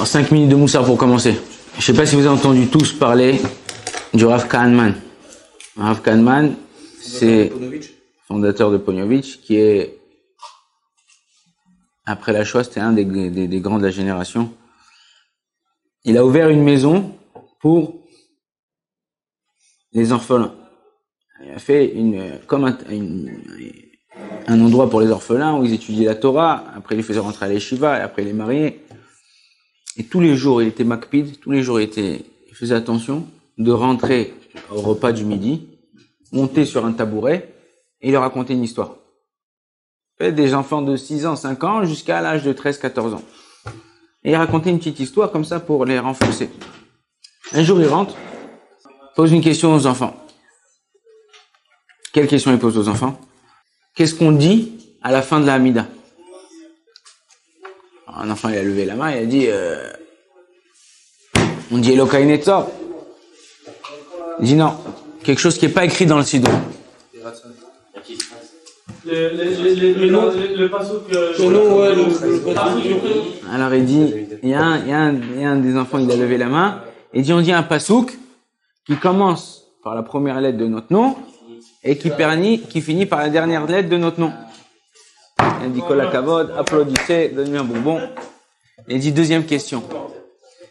Alors, 5 minutes de Moussard pour commencer. Je ne sais pas si vous avez entendu tous parler du Rav Kahneman. Rav Kahneman, c'est fondateur de Ponevezh, qui est, après la Shoah, c'était un des grands de la génération. Il a ouvert une maison pour les orphelins. Il a fait un endroit pour les orphelins où ils étudiaient la Torah. Après, il les faisait rentrer à l'Yeshiva et après, il les mariait. Et tous les jours, il était makpid. Tous les jours, il faisait attention de rentrer au repas du midi, monter sur un tabouret et leur raconter une histoire. Des enfants de 6 ans, 5 ans jusqu'à l'âge de 13, 14 ans. Et il racontait une petite histoire comme ça pour les renforcer. Un jour, il rentre, pose une question aux enfants. Quelle question il pose aux enfants? Qu'est-ce qu'on dit à la fin de la Hamida? Un enfant, il a levé la main, il a dit, on dit Elokai Netzor. Il dit non, quelque chose qui n'est pas écrit dans le Siddur. Le passouk. Alors il dit, il y a un des enfants, il a levé la main, et dit, on dit un passouk qui commence par la première lettre de notre nom, et qui finit par la dernière lettre de notre nom. Il dit Kol HaKavod, applaudissez, donnez-lui un bonbon. Il dit deuxième question.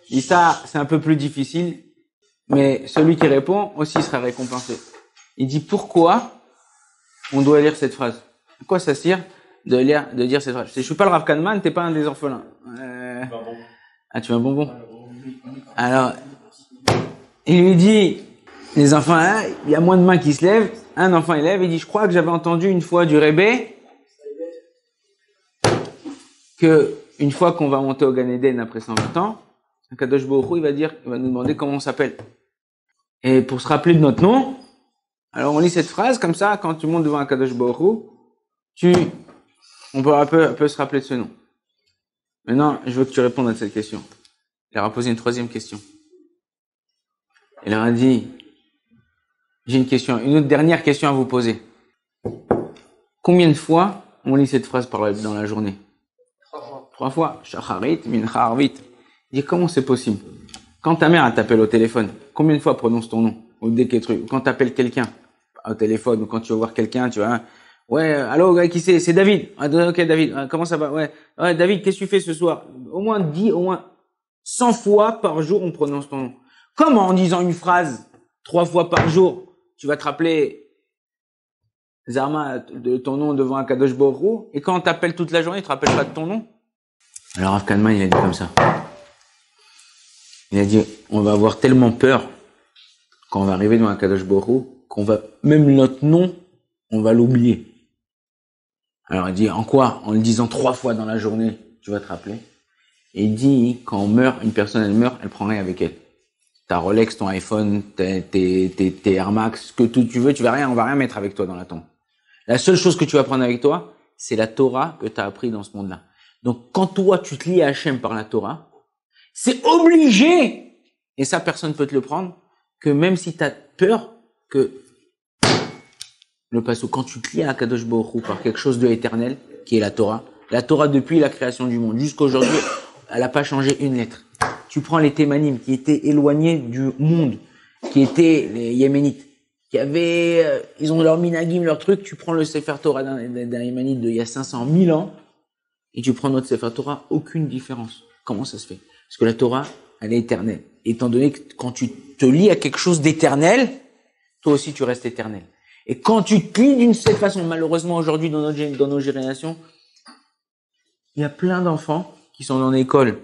Il dit ça, c'est un peu plus difficile, mais celui qui répond aussi sera récompensé. Il dit pourquoi on doit lire cette phrase? À quoi ça sert de dire cette phrase? Je suis pas le Rav Kahneman, t'es pas un des orphelins. Ah, tu veux un bonbon? Alors, il lui dit, les enfants, hein, il y a moins de mains qui se lèvent. Un enfant il lève, il dit, je crois que j'avais entendu une fois du Rebbe que une fois qu'on va monter au Gan Eden après 120 ans, Kadosh Baruch Hu, il va nous demander comment on s'appelle. Et pour se rappeler de notre nom, alors on lit cette phrase comme ça, quand tu montes devant un Kadosh Baruch Hu, on peut un peu se rappeler de ce nom. Maintenant, je veux que tu répondes à cette question. Il leur a posé une troisième question. Il leur a dit, j'ai une autre dernière question à vous poser. Combien de fois on lit cette phrase dans la journée? 3 fois. Shacharit, mincha, arvit. Il dit, comment c'est possible? Quand ta mère t'appelle au téléphone, combien de fois prononce ton nom? Ou dès que quand t'appelles quelqu'un au téléphone, ou quand tu vas voir quelqu'un, tu vois, ouais, allô, qui c'est? C'est David. Ah, ok, David. Ah, comment ça va? Ouais, David, qu'est-ce que tu fais ce soir? Au moins 100 fois par jour, on prononce ton nom. Comment, en disant une phrase 3 fois par jour, tu vas te rappeler Zarma de ton nom devant un Kadosh Baruch Hu, et quand on t'appelle toute la journée, tu te rappelles pas de ton nom? Alors Rav Kahneman, il a dit comme ça. Il a dit, on va avoir tellement peur quand on va arriver devant un Kadosh Baruch Hu, qu'on va, même notre nom, on va l'oublier. Alors il dit, en quoi? En le disant 3 fois dans la journée, tu vas te rappeler. Et il dit, quand on meurt, une personne, elle meurt, elle prend rien avec elle. Ta Rolex, ton iPhone, tes Air Max, ce que tu veux, on va rien mettre avec toi dans la tombe. La seule chose que tu vas prendre avec toi, c'est la Torah que tu as appris dans ce monde-là. Donc, quand toi, tu te lis à Hachem par la Torah, c'est obligé, et ça, personne ne peut te le prendre, que même si tu as peur que le passage, quand tu te lis à Kadosh Baruch Hu par quelque chose de éternel, qui est la Torah depuis la création du monde jusqu'à aujourd'hui, elle n'a pas changé une lettre. Tu prends les Thémanim qui étaient éloignés du monde, qui étaient les Yéménites, qui avaient, ils ont leur minagim, leur truc, tu prends le Sefer Torah d'un Yéménite d'il y a 500 000 ans, et tu prends notre Sefer Torah, aucune différence. Comment ça se fait? Parce que la Torah, elle est éternelle. Étant donné que quand tu te lis à quelque chose d'éternel, toi aussi tu restes éternel. Et quand tu te lis d'une cette façon, malheureusement aujourd'hui dans nos générations, il y a plein d'enfants qui sont dans l'école.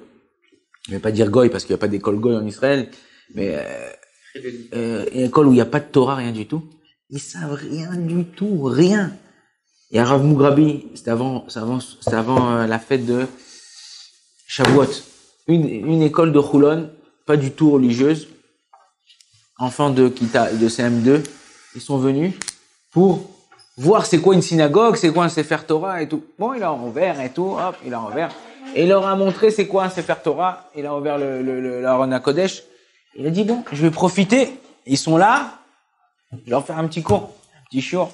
Je vais pas dire goy parce qu'il n'y a pas d'école goy en Israël, mais une école où il n'y a pas de Torah, rien du tout. Ils savent rien du tout, rien. Et à Rav Mugrabi, c'était avant la fête de Shavuot. Une école de Choulon, pas du tout religieuse. Enfants de CM2, ils sont venus pour voir c'est quoi une synagogue, c'est quoi un Sefer Torah et tout. Bon, il a ouvert et tout, hop, il a ouvert. Et il leur a montré c'est quoi un Sefer Torah. Il a ouvert l'Aron HaKodesh. Il a dit bon, je vais profiter. Ils sont là, je vais leur faire un petit cours, un petit shiur.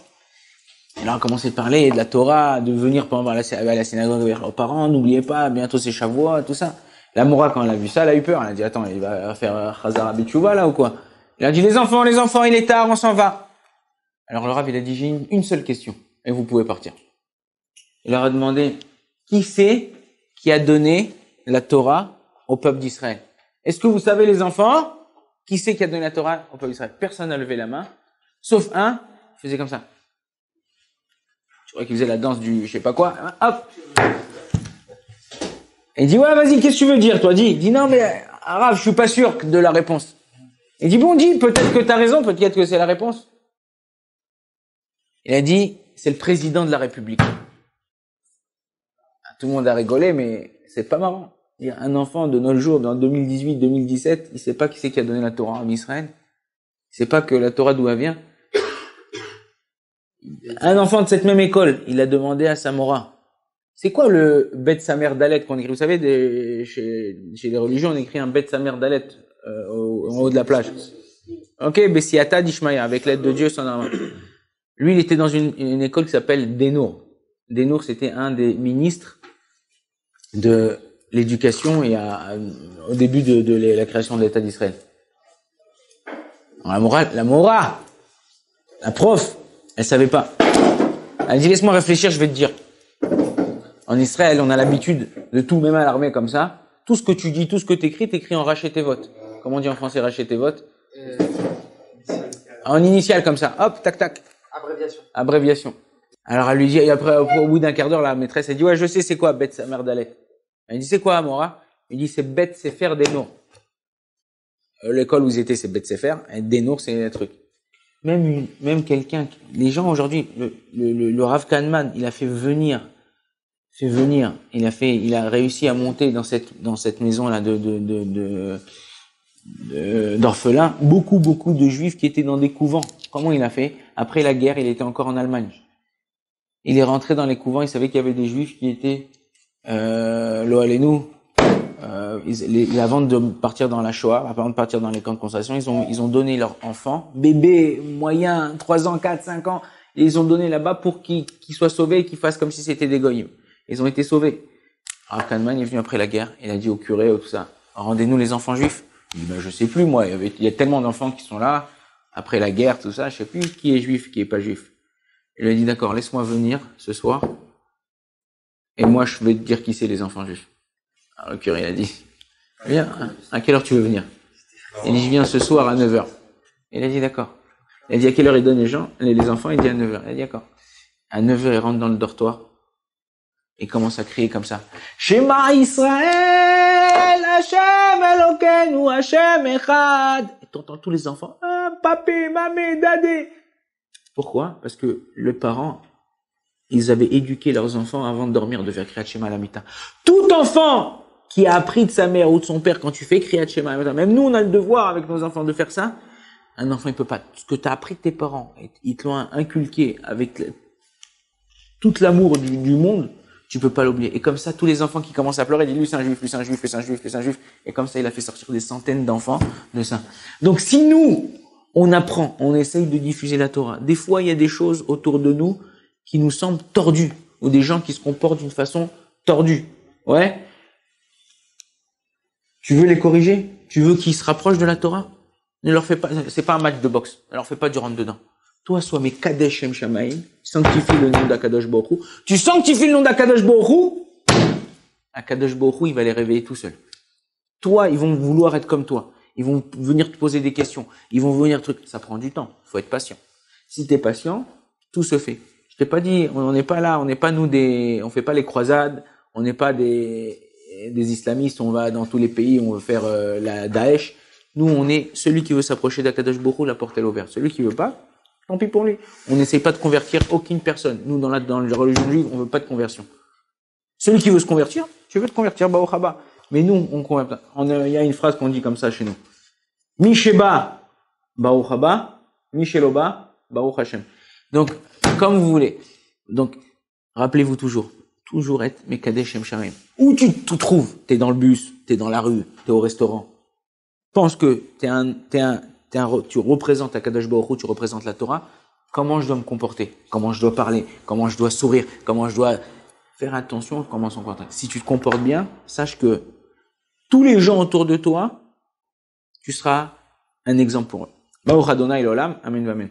Et là, on a commencé à parler de la Torah, de venir pendant la synagogue avec leurs parents. N'oubliez pas, bientôt c'est Shavuot, tout ça. La Mora, quand elle a vu ça, elle a eu peur. Elle a dit, attends, il va faire Chazara Betchouva, là, ou quoi? Il a dit, les enfants, il est tard, on s'en va. Alors le Rav, il a dit, j'ai une seule question, et vous pouvez partir. Il leur a demandé, qui c'est qui a donné la Torah au peuple d'Israël? Est-ce que vous savez, les enfants, qui c'est qui a donné la Torah au peuple d'Israël? Personne n'a levé la main, sauf un, il faisait comme ça. Je crois qu'il faisait la danse du je sais pas quoi. Hop. Il dit, ouais, vas-y, qu'est-ce que tu veux dire, toi? Dis non, mais, Rav, je suis pas sûr de la réponse. Il dit, bon, dis, peut-être que t'as raison, peut-être que c'est la réponse. Il a dit, c'est le président de la République. Tout le monde a rigolé, mais c'est pas marrant. Un enfant de nos jours, dans 2018, 2017, il sait pas qui c'est qui a donné la Torah en Israël. Il sait pas que la Torah d'où elle vient. Un enfant de cette même école, il a demandé à Samora, c'est quoi le Bet Samer Dalet qu'on écrit? Vous savez, chez les religions, on écrit un Bet Samer Dalet en haut de la plage. Ok, Bessiata d'Ishmaïa, avec l'aide de Dieu, son arme. Lui, il était dans une école qui s'appelle Denour. Denour, c'était un des ministres de l'éducation et au début de la création de l'État d'Israël. La Mora, la prof, elle savait pas. Elle dit, laisse-moi réfléchir, je vais te dire. En Israël, on a l'habitude de tout, même à l'armée comme ça. Tout ce que tu dis, tout ce que t'écris en rachet tes votes. Comment on dit en français rachet tes votes? En initial comme ça. Hop, tac, tac. Abréviation. Alors elle lui dit, et après, au bout d'un quart d'heure, la maîtresse, elle dit, ouais, je sais c'est quoi, bête sa mère d'Alet. Elle dit, c'est quoi, Amora? Il dit, c'est bête, c'est faire des noms. L'école où ils étaient, c'est bête, c'est faire. Et des noms, c'est un truc. Même quelqu'un, les gens aujourd'hui, le Rav Kahneman, il a fait venir, il a réussi à monter dans cette maison-là d'orphelins, beaucoup de juifs qui étaient dans des couvents. Comment il a fait? Après la guerre, il était encore en Allemagne. Il est rentré dans les couvents, il savait qu'il y avait des juifs qui étaient, avant de partir dans la Shoah, avant de partir dans les camps de concentration, ils ont donné leurs enfants, bébés, moyens, 3 ans, 4, 5 ans, et ils ont donné là-bas pour qu'ils soient sauvés et qu'ils fassent comme si c'était des goyim. Ils ont été sauvés. Alors Kahneman est venu après la guerre, il a dit au curé, tout ça, rendez-nous les enfants juifs. Il dit, ben, je sais plus, moi, il y a tellement d'enfants qui sont là, après la guerre, tout ça, je sais plus qui est juif, qui est pas juif. Il lui a dit, d'accord, laisse-moi venir ce soir, et moi, je vais te dire qui c'est les enfants juifs. Alors le curé, il a dit, viens, à quelle heure tu veux venir? Il dit, je viens ce soir à 9h. Il a dit, d'accord. Il a dit, à quelle heure il donne les enfants? Il dit, à 9h. Il a dit, d'accord. À 9h, il rentre dans le dortoir, et commence à crier comme ça. Shema Israël, Hashem Elokeinu, Hashem Echad. Et t'entends tous les enfants, papi, mamie, dadé. Pourquoi? Parce que les parents, ils avaient éduqué leurs enfants avant de dormir de faire Kriyat Shema la Mita. Tout enfant qui a appris de sa mère ou de son père quand tu fais Kriyat Shema la Mita, même nous on a le devoir avec nos enfants de faire ça, un enfant il peut pas. Ce que tu as appris de tes parents, ils te l'ont inculqué avec tout l'amour du monde, tu peux pas l'oublier. Et comme ça, tous les enfants qui commencent à pleurer, ils disent lui c'est un juif, lui c'est un juif, lui c'est un juif, lui c'est un juif. Et comme ça, il a fait sortir des centaines d'enfants de ça. Donc si nous, on apprend, on essaye de diffuser la Torah, des fois il y a des choses autour de nous qui nous semblent tordues, ou des gens qui se comportent d'une façon tordue. Ouais. Tu veux les corriger? Tu veux qu'ils se rapprochent de la Torah? Ne leur fais pas, c'est pas un match de boxe. Ne leur fais pas du rentre-dedans. Toi, sois mes Kadesh Shem Shamaim, sanctifie le nom d'Akadosh Baruch Hu. Tu sanctifies le nom d'Akadosh Baruch Hu, Akadosh Baruch Hu, il va les réveiller tout seul. Toi, ils vont vouloir être comme toi. Ils vont venir te poser des questions. Ils vont venir ça prend du temps. Faut être patient. Si t'es patient, tout se fait. Je t'ai pas dit, on n'est pas là, on n'est pas on fait pas les croisades, on n'est pas des islamistes, on va dans tous les pays, on veut faire la Daesh. Nous, on est celui qui veut s'approcher d'Akadosh Baruch Hu, la porte est ouverte. Celui qui veut pas, tant pis pour lui. On n'essaye pas de convertir aucune personne. Nous, dans la religion juive, on veut pas de conversion. Celui qui veut se convertir, tu veux te convertir, Baruch haba. Mais nous, on convertit. Il y a une phrase qu'on dit comme ça chez nous. Misheba, Baruch haba, Misheloba, Baruch Hashem. Donc, comme vous voulez. Donc, rappelez-vous toujours être Mekadesh Shem Sharim. Où tu te trouves, t'es dans le bus, t'es dans la rue, t'es au restaurant. Pense que tu représentes Akadosh Baruch Hu, tu représentes la Torah. Comment je dois me comporter? Comment je dois parler? Comment je dois sourire? Comment je dois faire attention à comment on se comporte? Si tu te comportes bien, sache que tous les gens autour de toi, tu seras un exemple pour eux. Baruch Adonai l'olam, amen, amen.